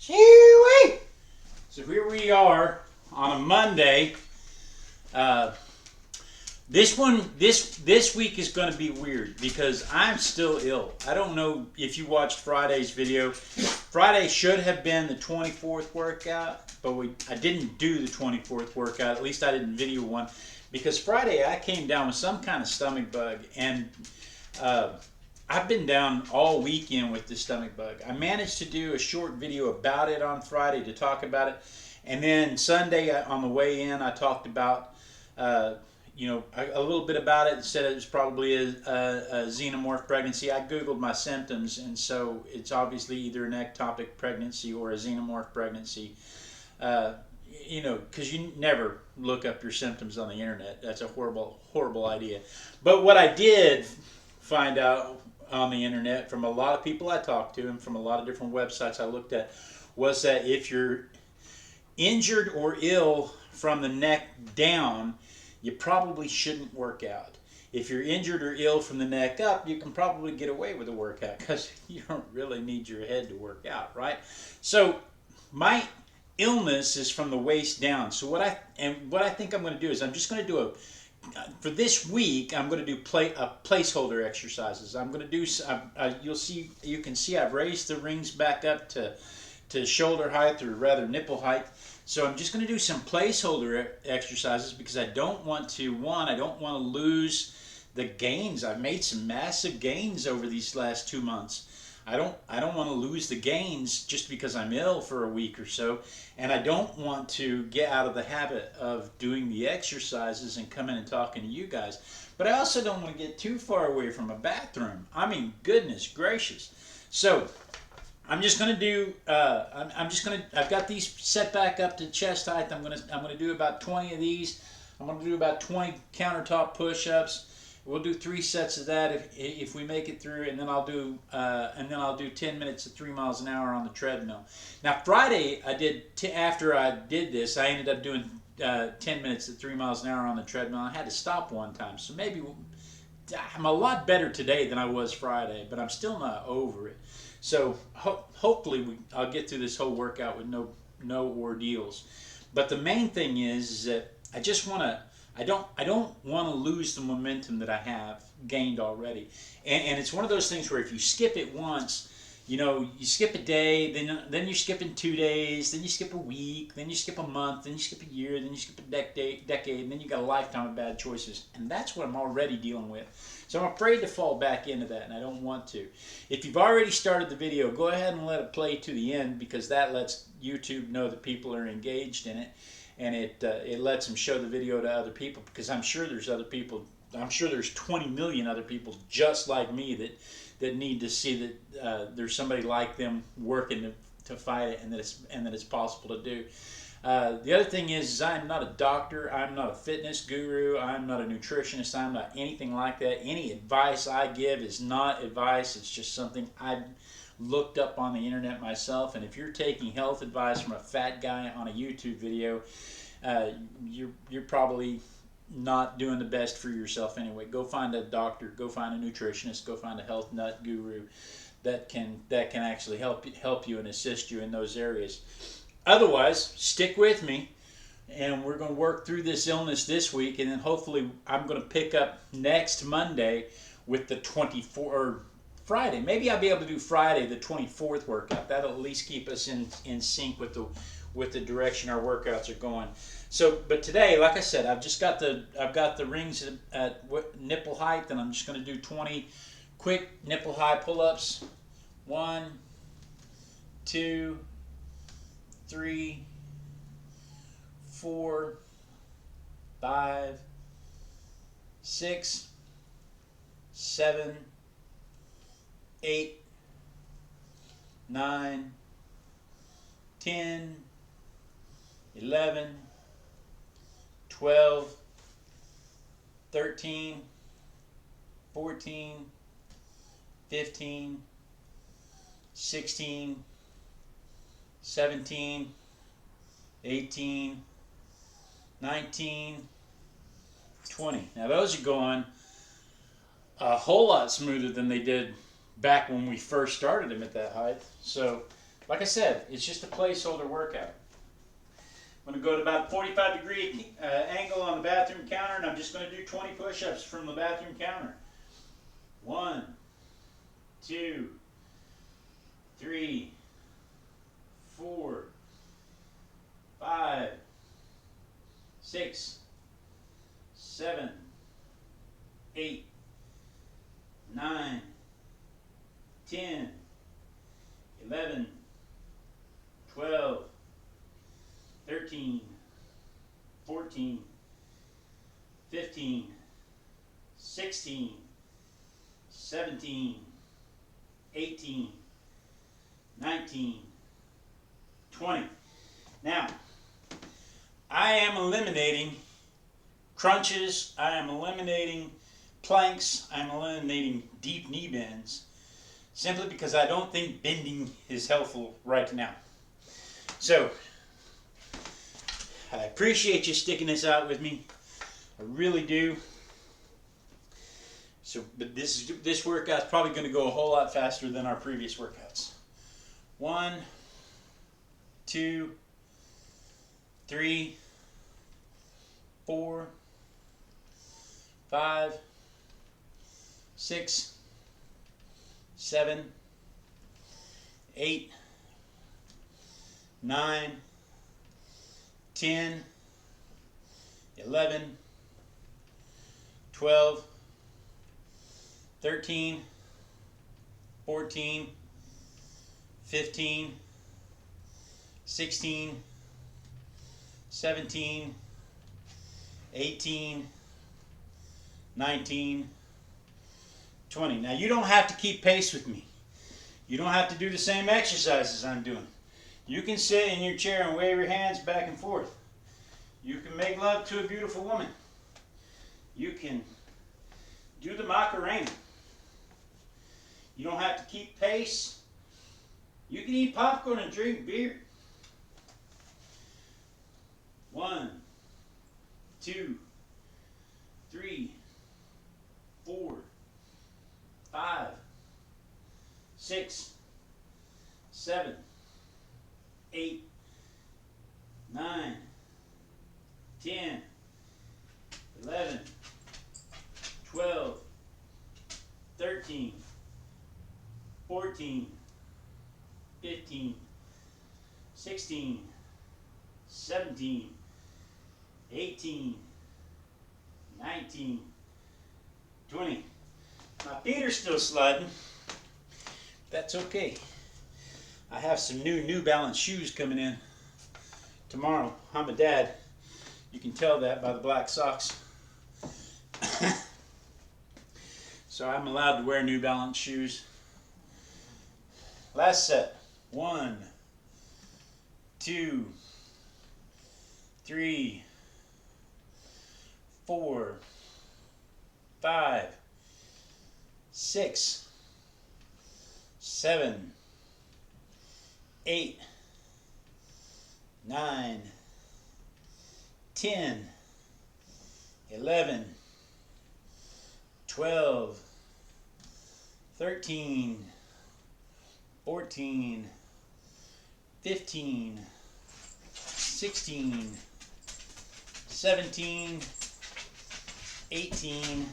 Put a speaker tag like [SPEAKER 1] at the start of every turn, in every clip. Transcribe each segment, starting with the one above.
[SPEAKER 1] Chewy! So here we are on a Monday. Uh, this week is going to be weird because I'm still ill. I don't know if you watched Friday's video. Friday should have been the 24th workout, but I didn't do the 24th workout. At least I didn't video one because Friday I came down with some kind of stomach bug, and I've been down all weekend with the stomach bug. I managed to do a short video about it on Friday to talk about it, and then Sunday on the way in I talked about a little bit about it and said it was probably a xenomorph pregnancy. I googled my symptoms, and so it's obviously either an ectopic pregnancy or a xenomorph pregnancy. Because you never look up your symptoms on the internet. That's a horrible, horrible idea. But what I did find out on the internet from a lot of people I talked to and from a lot of different websites I looked at was that if you're injured or ill from the neck down, you probably shouldn't work out. If you're injured or ill from the neck up, you can probably get away with a workout because you don't really need your head to work out, right? So my illness is from the waist down. So what I think I'm going to do is I'm just going to do for this week, I'm going to do placeholder exercises. I'm going to do. You can see I've raised the rings back up to shoulder height, or rather nipple height. So I'm just going to do some placeholder exercises because I don't want to lose the gains. I've made some massive gains over these last 2 months. I don't want to lose the gains just because I'm ill for a week or so, and I don't want to get out of the habit of doing the exercises and coming and talking to you guys. But I also don't want to get too far away from a bathroom. I mean, goodness gracious. So I'm just gonna do. I've got these set back up to chest height. I'm gonna do about 20 of these. I'm gonna do about 20 countertop push-ups. We'll do 3 sets of that if we make it through, and then I'll do 10 minutes at 3 miles an hour on the treadmill. Now Friday after I did this, I ended up doing 10 minutes at 3 miles an hour on the treadmill. I had to stop one time, so maybe I'm a lot better today than I was Friday, but I'm still not over it. So hopefully I'll get through this whole workout with no ordeals. But the main thing is that I don't want to lose the momentum that I have gained already. And it's one of those things where if you skip it once, you skip a day, then you're skipping 2 days, then you skip a week, then you skip a month, then you skip a year, then you skip a decade, and then you got a lifetime of bad choices. And that's what I'm already dealing with. So I'm afraid to fall back into that, and I don't want to. If you've already started the video, go ahead and let it play to the end, because that lets YouTube know that people are engaged in it, and it lets them show the video to other people, because I'm sure there's other people. I'm sure there's 20 million other people just like me that need to see that there's somebody like them working to fight it, and that it's possible to do. The other thing is I'm not a doctor, I'm not a fitness guru, I'm not a nutritionist, I'm not anything like that. Any advice I give is not advice, it's just something I looked up on the internet myself. And if you're taking health advice from a fat guy on a YouTube video, you're probably not doing the best for yourself anyway. Go find a doctor, go find a nutritionist, go find a health nut guru that can actually help you and assist you in those areas. Otherwise, stick with me, and we're going to work through this illness this week, and then hopefully I'm going to pick up next Monday with the 24th, or Friday. Maybe I'll be able to do Friday, the 24th workout. That'll at least keep us in sync with the direction our workouts are going. So, but today, like I said, I've got the rings at nipple height, and I'm just going to do 20 quick nipple high pull-ups. 1, 2, 3, 4, 5, 6, 7, 8, 9, 10, 11, 12, 13, 14, 15, 16, 17, 18, 19, 20. Now those are going a whole lot smoother than they did back when we first started them at that height. So Like I said, it's just a placeholder workout. I'm going to go to about a 45-degree angle on the bathroom counter, and I'm just going to do 20 push-ups from the bathroom counter. 1, 2, 3, 4, 5, 6, 7, 8, 9, 10, 11, 12, 13, 14, 15, 16, 17, 18, 19, 20. Now, I am eliminating crunches, I am eliminating planks, I'm eliminating deep knee bends, simply because I don't think bending is helpful right now. So, I appreciate you sticking this out with me. I really do. So, but this workout's probably going to go a whole lot faster than our previous workouts. 1, 2, 3, 4, 5, 6, 7, 8, 9, 10, 11, 12, 13, 14, 15, 16, 17, 18, 19, 20. Now you don't have to keep pace with me. You don't have to do the same exercises I'm doing. You can sit in your chair and wave your hands back and forth. You can make love to a beautiful woman. You can do the Macarena. You don't have to keep pace. You can eat popcorn and drink beer. 1, 2, 3, 4, 5, 6, 7, 8, 9, 10, 11, 12, 13, 14, 15, 16, 17, 18, 19, 20. My feet are still sliding. That's okay. I have some New Balance shoes coming in tomorrow. I'm a dad. You can tell that by the black socks. So I'm allowed to wear New Balance shoes. Last set. 1, 2, 3, 4, 5, 6, 7, 8, 9, 10, 11, 12, 13, 14, 15, 16, 17, 18,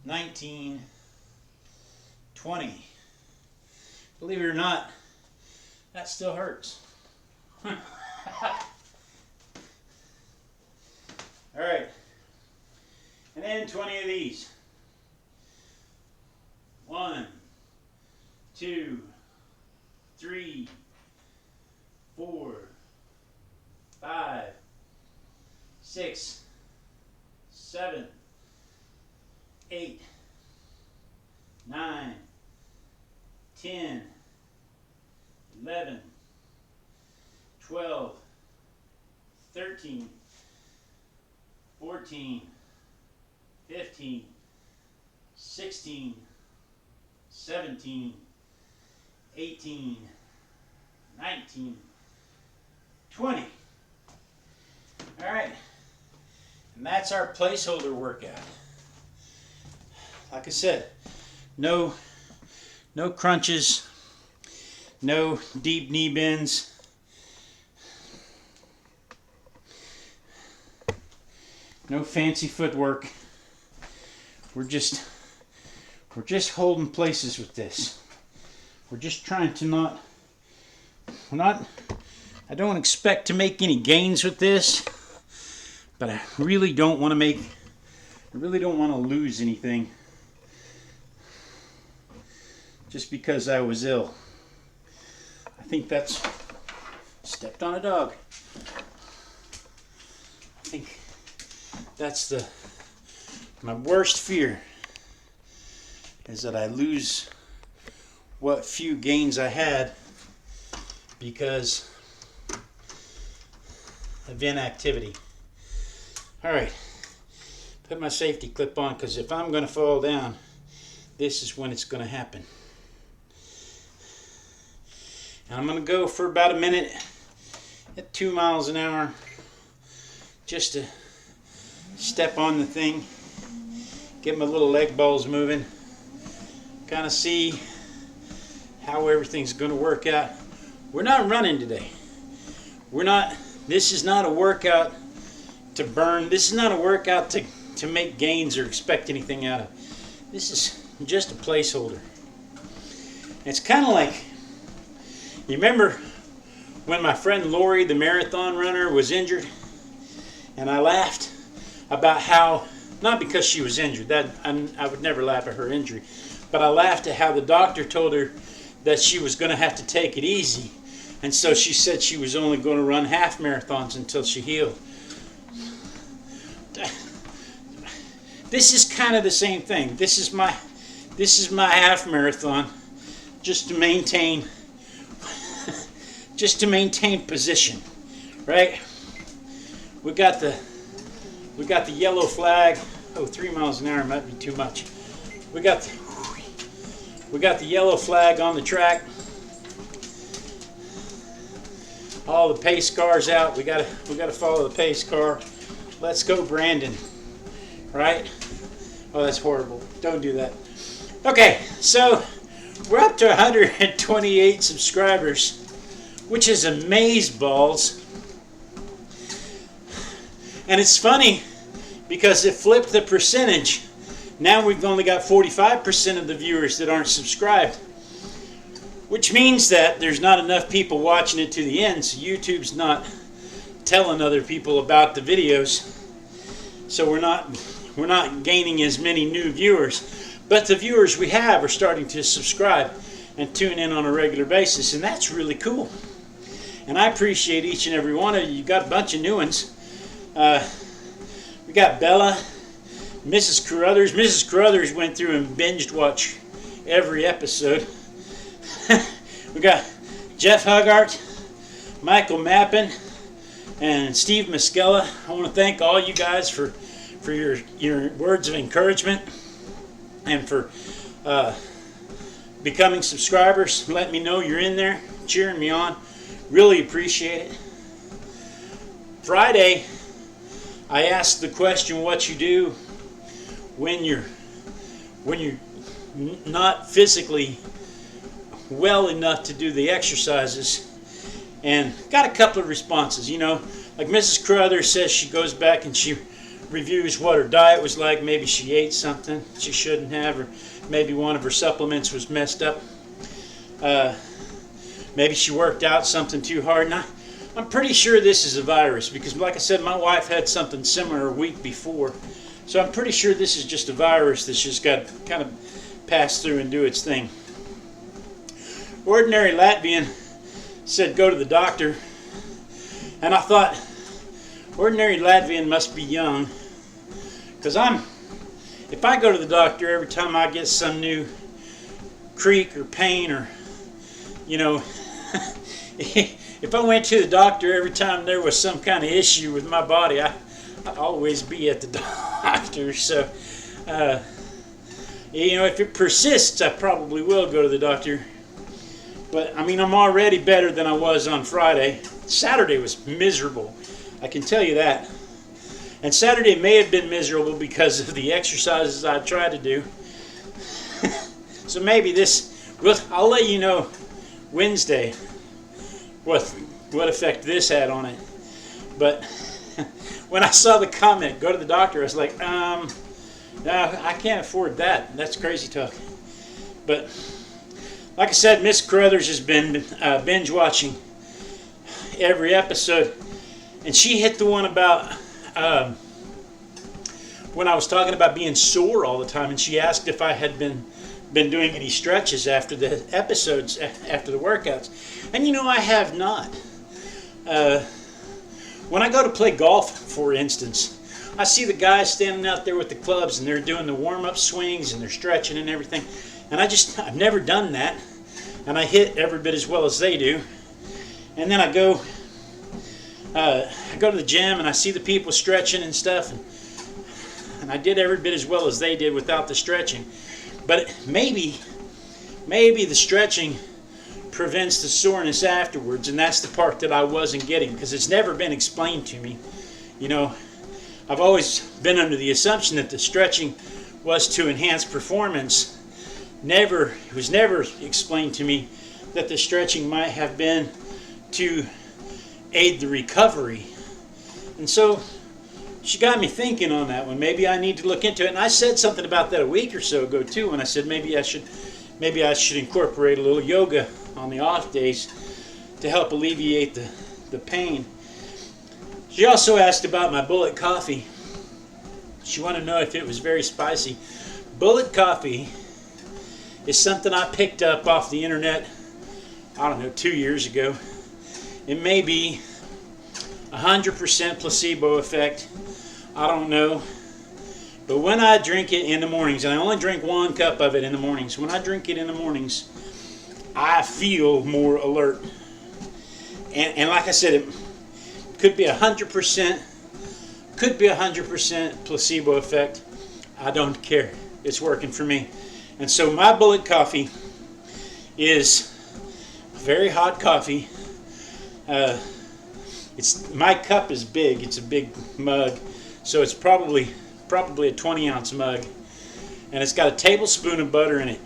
[SPEAKER 1] 19, 20. Believe it or not, that still hurts. All right. And then 20 of these. 1, 2, 3, 4, 5, 6, 7, 8, 9, 10, 11, 12, 13, 14, 15, 16, 17, 18, 19, 20. All right. And that's our placeholder workout. Like I said, no crunches, No deep knee bends. No fancy footwork. We're just holding places with this. We're just trying to I don't expect to make any gains with this, but I really don't want to lose anything just because I was ill. I think that's, stepped on a dog. I think that's my worst fear, is that I lose what few gains I had because of inactivity. Alright, put my safety clip on, because if I'm going to fall down, this is when it's going to happen. And I'm going to go for about a minute at 2 miles an hour just to step on the thing, get my little leg balls moving, kind of see how everything's going to work out. We're not running today. This is not a workout to burn. This is not a workout to make gains or expect anything out of. This is just a placeholder. It's kind of like, you remember when my friend Lori, the marathon runner, was injured? And I laughed about how, not because she was injured, that I would never laugh at her injury, but I laughed at how the doctor told her that she was going to have to take it easy. And so she said she was only going to run half marathons until she healed. This is kind of the same thing. This is my half marathon, just to maintain position, right? We got the yellow flag. Oh, 3 miles an hour might be too much. We got the yellow flag on the track. All the pace cars out. We gotta follow the pace car. Let's go, Brandon. Right? Oh, that's horrible. Don't do that. Okay, so we're up to 128 subscribers, which is amazeballs. And it's funny because it flipped the percentage. Now we've only got 45% of the viewers that aren't subscribed, which means that there's not enough people watching it to the end, so YouTube's not telling other people about the videos. So we're not gaining as many new viewers. But the viewers we have are starting to subscribe and tune in on a regular basis, and that's really cool. And I appreciate each and every one of you. You got a bunch of new ones. We got Bella, Mrs. Carruthers. Mrs. Carruthers went through and binged watched every episode. We got Jeff Huggart, Michael Mappin, and Steve Muscella. I want to thank all you guys for your words of encouragement and for becoming subscribers. Let me know you're in there, cheering me on. Really appreciate it. Friday, I asked the question, what you do when you're not physically well enough to do the exercises, and got a couple of responses. You know, like Mrs. Carruthers says she goes back and she reviews what her diet was like. Maybe she ate something she shouldn't have, or maybe one of her supplements was messed up. Maybe she worked out something too hard. And I'm pretty sure this is a virus, because like I said, my wife had something similar a week before. So I'm pretty sure this is just a virus that's just got kind of pass through and do its thing. Ordinary Latvian said go to the doctor, and I thought Ordinary Latvian must be young, because if I go to the doctor every time I get some new creak or pain, or you know, if I went to the doctor every time there was some kind of issue with my body, I'd always be at the doctor. So you know, if it persists, I probably will go to the doctor. But I mean, I'm already better than I was on Friday. Saturday was miserable, I can tell you that. And Saturday may have been miserable because of the exercises I tried to do. So maybe I'll let you know Wednesday what effect this had on it. But when I saw the comment, go to the doctor, I was like, no, I can't afford that. That's crazy talk. But like I said, Miss Carruthers has been binge watching every episode, and she hit the one about when I was talking about being sore all the time, and she asked if I had been doing any stretches after the episodes, after the workouts. And you know, I have not. When I go to play golf, for instance, I see the guys standing out there with the clubs and they're doing the warm-up swings and they're stretching and everything. And I've never done that. And I hit every bit as well as they do. And then I go to the gym and I see the people stretching and stuff. And I did every bit as well as they did without the stretching. But maybe the stretching prevents the soreness afterwards, and that's the part that I wasn't getting, because it's never been explained to me. You know, I've always been under the assumption that the stretching was to enhance performance. It was never explained to me that the stretching might have been to aid the recovery. And so she got me thinking on that one. Maybe I need to look into it. And I said something about that a week or so ago too, when I said maybe I should incorporate a little yoga on the off days to help alleviate the pain. She also asked about my bullet coffee. She wanted to know if it was very spicy. Bullet coffee is something I picked up off the internet, I don't know, 2 years ago. It may be 100% placebo effect. I don't know. But when I drink it in the mornings, and I only drink 1 cup of it in the mornings, when I drink it in the mornings, I feel more alert. And like I said, it could be 100%, placebo effect. I don't care. It's working for me. And so my bullet coffee is very hot coffee. My cup is big. It's a big mug, so it's probably a 20-ounce mug, and it's got a tablespoon of butter in it.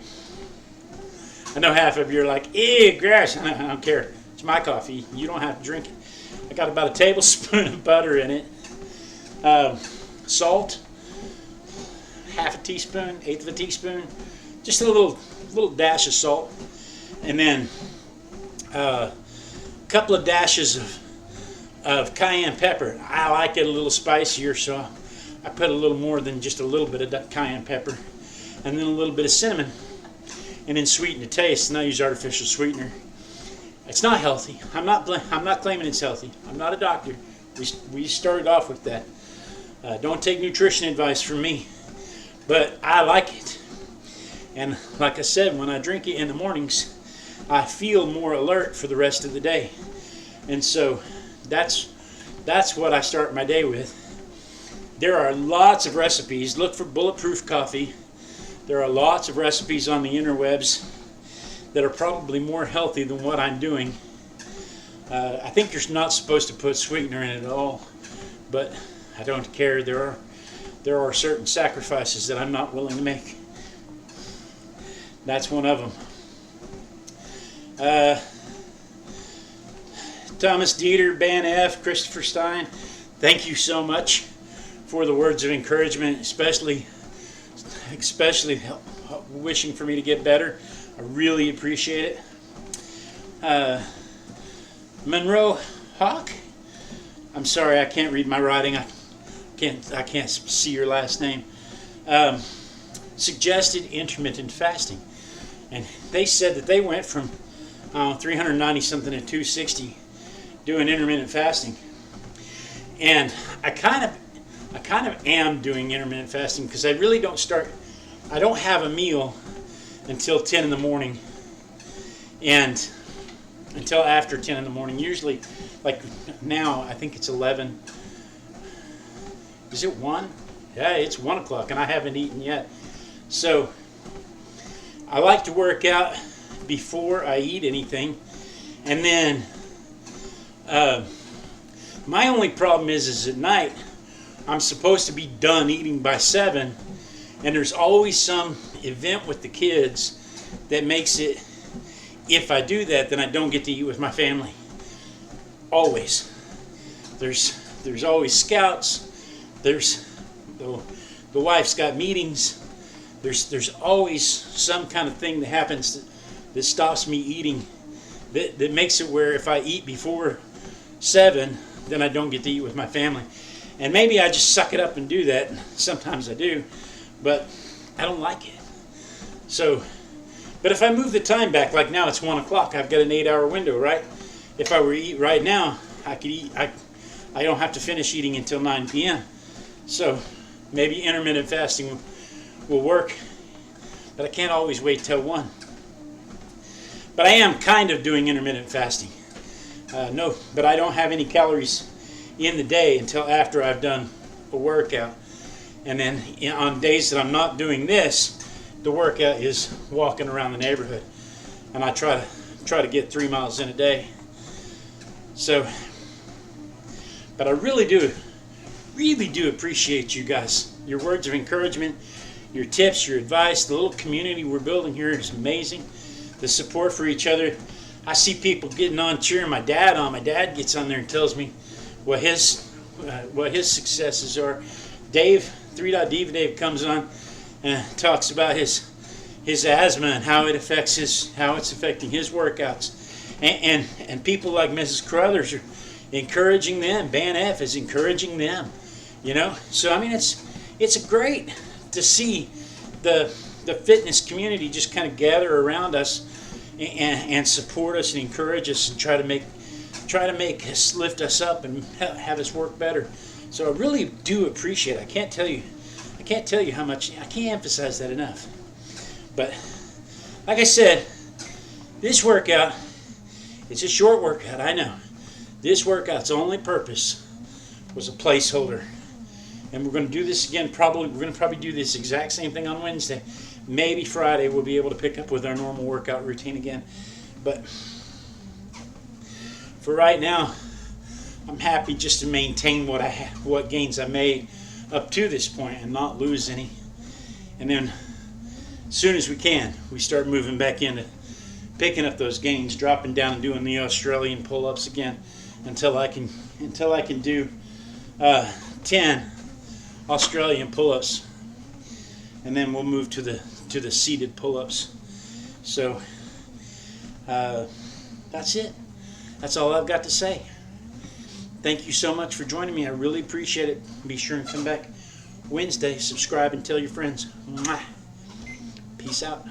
[SPEAKER 1] I know half of you are like, ew, gross. I don't care. It's my coffee. You don't have to drink it. I got about a tablespoon of butter in it. Salt, half a teaspoon, eighth of a teaspoon, just a little dash of salt, and then a couple of dashes of cayenne pepper. I like it a little spicier, so I put a little more than just a little bit of cayenne pepper, and then a little bit of cinnamon, and then sweeten the taste. And I use artificial sweetener. It's not healthy. I'm not claiming it's healthy. I'm not a doctor. We started off with that. Don't take nutrition advice from me, but I like it. And like I said, when I drink it in the mornings, I feel more alert for the rest of the day. And so that's what I start my day with. There are lots of recipes. Look for Bulletproof Coffee. There are lots of recipes on the interwebs that are probably more healthy than what I'm doing. I think you're not supposed to put sweetener in it at all, but I don't care. There are certain sacrifices that I'm not willing to make. That's one of them. Thomas Dieter, Ban F, Christopher Stein, thank you so much for the words of encouragement, especially wishing for me to get better. I really appreciate it. Monroe Hawk, I'm sorry, I can't read my writing. I can't see your last name. Suggested intermittent fasting, and they said that they went from 390 something to 260 doing intermittent fasting, and I kind of am doing intermittent fasting because I really I don't have a meal until 10 in the morning, and until after 10 in the morning. Usually, like now, I think it's 11. Is it 1? Yeah, it's 1 o'clock, and I haven't eaten yet. So I like to work out before I eat anything, and then my only problem is at night I'm supposed to be done eating by 7, and there's always some event with the kids that makes it if I do that, then I don't get to eat with my family. Always. There's always scouts. There's the wife's got meetings. There's always some kind of thing that happens that stops me eating. That makes it where if I eat before 7, then I don't get to eat with my family. And maybe I just suck it up and do that. Sometimes I do, but I don't like it. So, but if I move the time back, like now it's 1 o'clock, I've got an 8-hour window, right? If I were to eat right now, I could eat. I don't have to finish eating until 9 p.m. So maybe intermittent fasting will work, but I can't always wait till 1. But I am kind of doing intermittent fasting. No, but I don't have any calories in the day until after I've done a workout. And then on days that I'm not doing this, the workout is walking around the neighborhood. And I try to get 3 miles in a day. So, but I really do appreciate you guys. Your words of encouragement, your tips, your advice. The little community we're building here is amazing. The support for each other. I see people getting on, cheering my dad on. My dad gets on there and tells me what his successes are. Dave, 3.Diva Dave, comes on and talks about his asthma and how it's affecting his workouts. And people like Mrs. Carruthers are encouraging them. Ban F is encouraging them. You know, so I mean it's great to see the fitness community just kind of gather around us and support us and encourage us and try to make us, lift us up and have us work better. So I really do appreciate it. I can't tell you how much. I can't emphasize that enough. But like I said, this workout, it's a short workout, I know. This workout's only purpose was a placeholder. And we're going to do this again. We're going to probably do this exact same thing on Wednesday. Maybe Friday we'll be able to pick up with our normal workout routine again. But for right now, I'm happy just to maintain what gains I made up to this point and not lose any. And then as soon as we can, we start moving back into picking up those gains, dropping down and doing the Australian pull-ups again until I can do 10 Australian pull-ups, and then we'll move to the seated pull-ups. So that's it. That's all I've got to say. Thank you so much for joining me. I really appreciate it. Be sure and come back Wednesday. Subscribe and tell your friends. Mwah. Peace out.